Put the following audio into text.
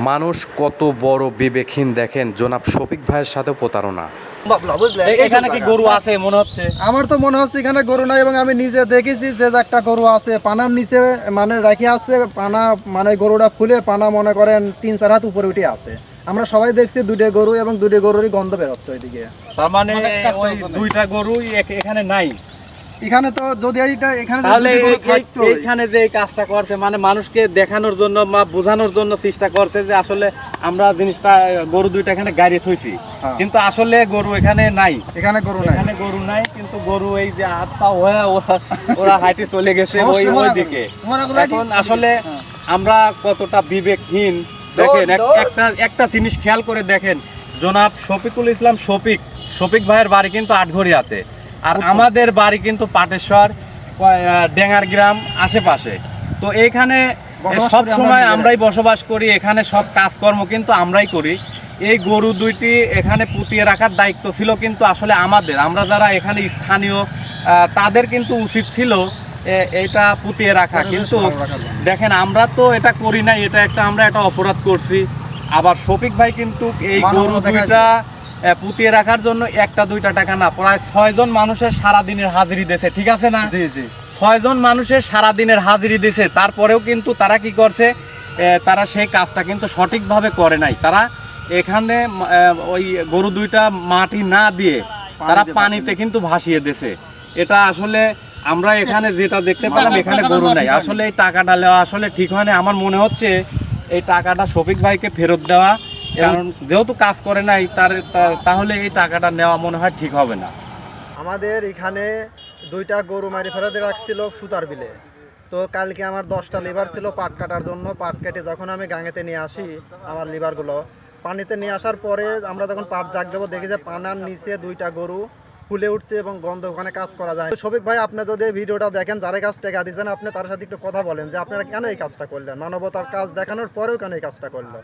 মানুষ কত বড় বিবেকহীন দেখেন, জনাব শফিক ভাইয়ের সাথে প্রতারণা। এখানে কি গরু আছে মনে হচ্ছে? আমার তো মনে হচ্ছে এখানে গরু নাই, এবং আমি নিজে দেখেছি যে একটা গরু আছে পানার নিচে, মানে রাখি আছে পানা, মানে গরুটা ফুলে পানা মনে করেন 3-4 হাত উপরে উঠে আছে। আমরা সবাই দেখছি দুটো গরু, এবং দুটো গরুরই গন্ধ বেরোচ্ছে ওইদিকে। তার মানে ওই দুইটা গরুই এখানে নাই। এখানে তো যদি এখানে তাহলে এইখানে যে এই কাজটা করছে, মানে মানুষকে দেখানোর জন্য বা বোঝানোর জন্য চেষ্টা করছে যে আসলে আমরা জিনিসটা গরু দুইটা এখানে গাড়ি থইছি, কিন্তু আসলে গরু এখানে নাই। এখানে গরু নাই, কিন্তু গরু এই যে হাত পা হয়ে ওরা হাইটে চলে গেছে ওই দিকে। এখন আসলে আমরা কতটা বিবেকহীন দেখেন। একটা জিনিস খেয়াল করে দেখেন, জনাব শফিকুল ইসলাম শফিক ভাইয়ের বাড়ি কিন্তু আটঘরিয়াতে, আর আমাদের বাড়ি কিন্তু পাটেশ্বর ডেঙ্গার গ্রাম আশেপাশে। তো এইখানে সব সময় আমরাই বসবাস করি, এখানে সব কাজকর্ম কিন্তু আমরাই করি। এই গরু দুইটি এখানে পুঁতিয়ে রাখার দায়িত্ব ছিল কিন্তু আসলে আমরা যারা এখানে স্থানীয় তাদের কিন্তু উচিত ছিল এটা পুঁতিয়ে রাখা। কিন্তু দেখেন আমরা তো এটা করি নাই, আমরা একটা অপরাধ করছি। আবার শফিক ভাই কিন্তু এই গরু দুইটা পুঁতিয়ে রাখার জন্য 1-2 টাকা না, প্রায় 6 জন মানুষের সারাদিনের হাজিরি দিয়েছে, ঠিক আছে না? 6 জন মানুষের সারাদিনের হাজিরি দিয়েছে, তারপরেও কিন্তু তারা কি করছে, তারা সেই কাজটা কিন্তু সঠিকভাবে করে নাই। তারা এখানে ওই গরু দুইটা মাটি না দিয়ে তারা পানিতে কিন্তু ভাসিয়ে দিয়েছে। এটা আসলে আমরা এখানে যেটা দেখতে পেলাম, এখানে গরু নাই। আসলে এই টাকাটা নেওয়া আসলে ঠিক হয় না। আমার মনে হচ্ছে এই টাকাটা শফিক ভাইকে ফেরত দেওয়া, কারণ যেহেতু কাজ করে নাই তাহলে এই টাকাটা নেওয়া মনে হয় ঠিক হবে না। আমাদের এখানে 2টা গরু মারি ফেরত রাখছিল সুতার বিলে। তো কালকে আমার 10টা লিভার ছিল পাট কাটার জন্য। পাট কেটে যখন আমি গাঙেতে নিয়ে আসি আমার লিভারগুলো পানিতে নিয়ে আসার পরে আমরা যখন পাট জাগ দেবো, দেখি যে পানার নিচে 2টা গরু ফুলে উঠছে এবং গন্ধ, ওখানে কাজ করা যায়। শফিক ভাই, আপনি যদি এই ভিডিওটা দেখেন, যারা কাজ টেকা দিচ্ছেন, আপনি তার সাথে একটু কথা বলেন যে আপনারা কেন এই কাজটা করলেন, মানবতার কাজ দেখানোর পরেও কেন এই কাজটা করলো।